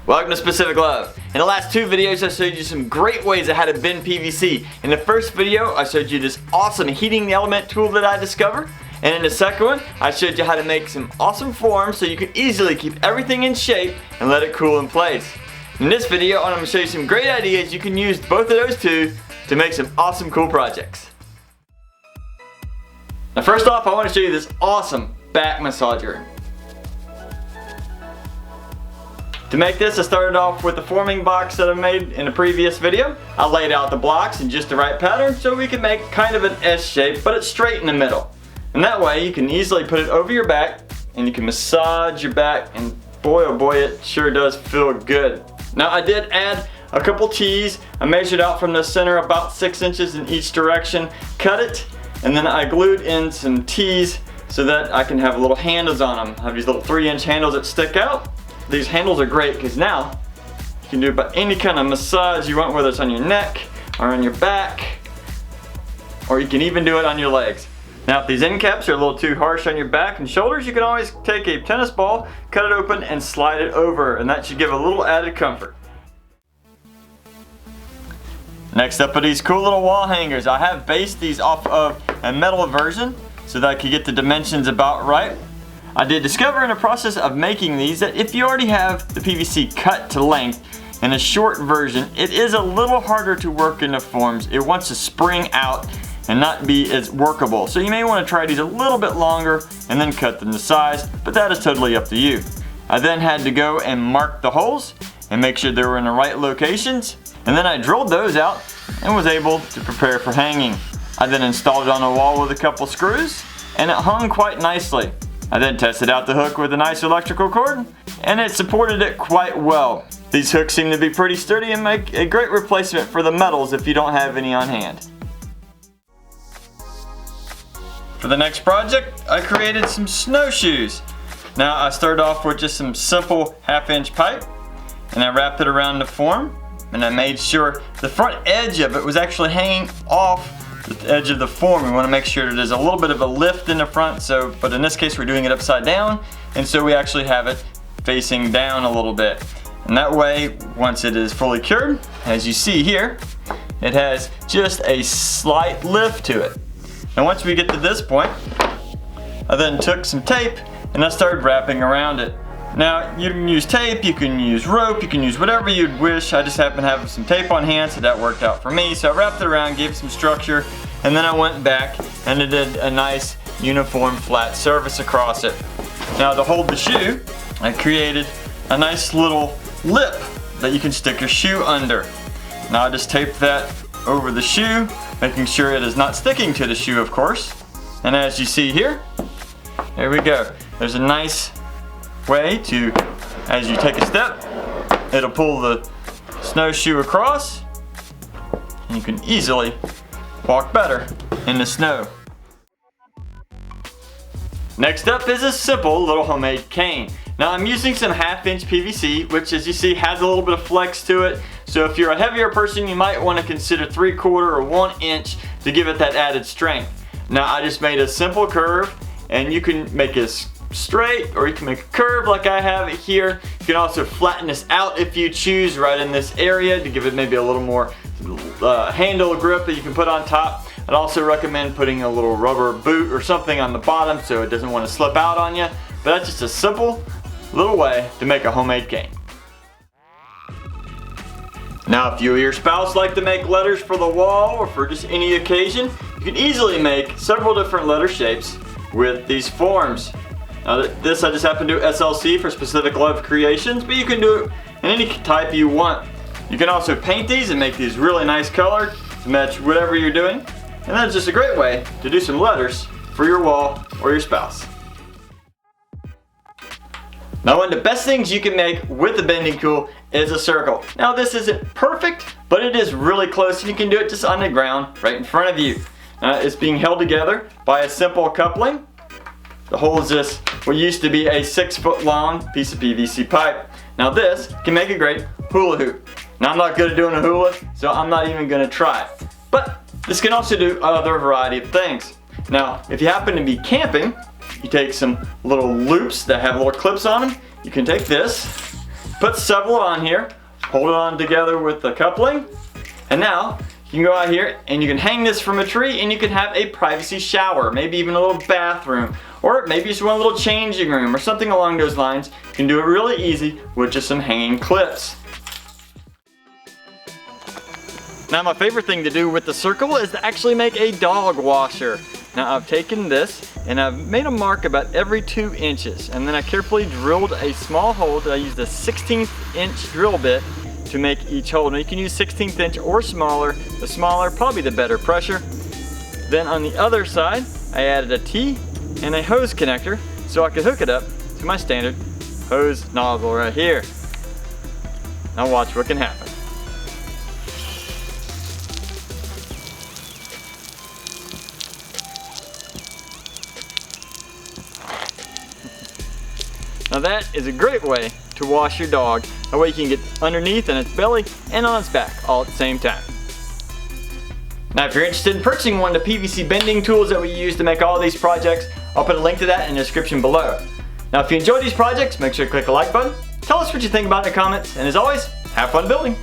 Welcome to Specific Love. In the last two videos I showed you some great ways of how to bend PVC. In the first video I showed you this awesome heating the element tool that I discovered. And in the second one I showed you how to make some awesome forms so you can easily keep everything in shape and let it cool in place. In this video I'm going to show you some great ideas you can use both of those two to make some awesome cool projects. Now first off I want to show you this awesome back massager. To make this, I started off with the forming box that I made in a previous video. I laid out the blocks in just the right pattern so we can make kind of an S shape, but it's straight in the middle. And that way you can easily put it over your back and you can massage your back, and boy oh boy, it sure does feel good. Now I did add a couple T's. I measured out from the center about 6 inches in each direction, cut it, and then I glued in some T's so that I can have little handles on them. I have these little 3-inch handles that stick out. These handles are great because now you can do about any kind of massage you want, whether it's on your neck or on your back, or you can even do it on your legs. Now if these end caps are a little too harsh on your back and shoulders, you can always take a tennis ball, cut it open and slide it over, and that should give a little added comfort. Next up are these cool little wall hangers. I have based these off of a metal version so that I could get the dimensions about right. I did discover in the process of making these that if you already have the PVC cut to length in a short version, it is a little harder to work in the forms. It wants to spring out and not be as workable. So you may want to try these a little bit longer and then cut them to size, but that is totally up to you. I then had to go and mark the holes and make sure they were in the right locations, and then I drilled those out and was able to prepare for hanging. I then installed it on the wall with a couple screws and it hung quite nicely. I then tested out the hook with a nice electrical cord, and it supported it quite well. These hooks seem to be pretty sturdy and make a great replacement for the metals if you don't have any on hand. For the next project, I created some snowshoes. Now I started off with just some simple 1/2-inch pipe, and I wrapped it around the form, and I made sure the front edge of it was actually hanging off the edge of the form. We want to make sure there's a little bit of a lift in the front, but in this case we're doing it upside down, and so we actually have it facing down a little bit. And that way, once it is fully cured, as you see here, it has just a slight lift to it. And once we get to this point, I then took some tape and I started wrapping around it. Now you can use tape, you can use rope, you can use whatever you'd wish. I just happen to have some tape on hand, so that worked out for me. So I wrapped it around, gave it some structure, and then I went back and I did a nice uniform flat surface across it. Now to hold the shoe, I created a nice little lip that you can stick your shoe under. Now I just taped that over the shoe, making sure it is not sticking to the shoe, of course. And as you see here, there we go. There's a nice way to, as you take a step, it'll pull the snowshoe across and you can easily walk better in the snow. Next up is a simple little homemade cane. Now I'm using some 1/2-inch PVC, which as you see has a little bit of flex to it. So if you're a heavier person, you might want to consider 3/4 or 1 inch to give it that added strength. Now I just made a simple curve, and you can make it straight or you can make a curve like I have it here. You can also flatten this out if you choose right in this area to give it maybe a little more handle grip that you can put on top. I'd also recommend putting a little rubber boot or something on the bottom so it doesn't want to slip out on you. But that's just a simple little way to make a homemade cane. Now if you or your spouse like to make letters for the wall or for just any occasion, you can easily make several different letter shapes with these forms. Now this I just happen to do SLC for Specific Love Creations, but you can do it in any type you want. You can also paint these and make these really nice colored to match whatever you're doing. And that's just a great way to do some letters for your wall or your spouse. Now one of the best things you can make with the bending tool is a circle. Now this isn't perfect, but it is really close, and you can do it just on the ground right in front of you. It's being held together by a simple coupling. The hole is just what used to be a 6-foot long piece of PVC pipe. Now this can make a great hula hoop. Now I'm not good at doing a hula, so I'm not even going to try it. But this can also do other variety of things. Now if you happen to be camping, you take some little loops that have little clips on them. You can take this Put several on here, hold it on together with the coupling, and now you can go out here and you can hang this from a tree and you can have a privacy shower, maybe even a little bathroom, or maybe you just want a little changing room or something along those lines. You can do it really easy with just some hanging clips. Now my favorite thing to do with the circle is to actually make a dog washer. Now I've taken this and I've made a mark about every 2 inches, and then I carefully drilled a small hole that I used a 1/16 inch drill bit to make each hole. Now you can use 1/16 inch or smaller. The smaller, probably the better pressure. Then on the other side, I added a T and a hose connector so I could hook it up to my standard hose nozzle right here. Now watch what can happen. Now that is a great way to wash your dog. That way you can get underneath in its belly and on its back all at the same time. Now if you're interested in purchasing one of the PVC bending tools that we use to make all these projects, I'll put a link to that in the description below. Now if you enjoy these projects, make sure to click the like button, tell us what you think about it in the comments, and as always, have fun building!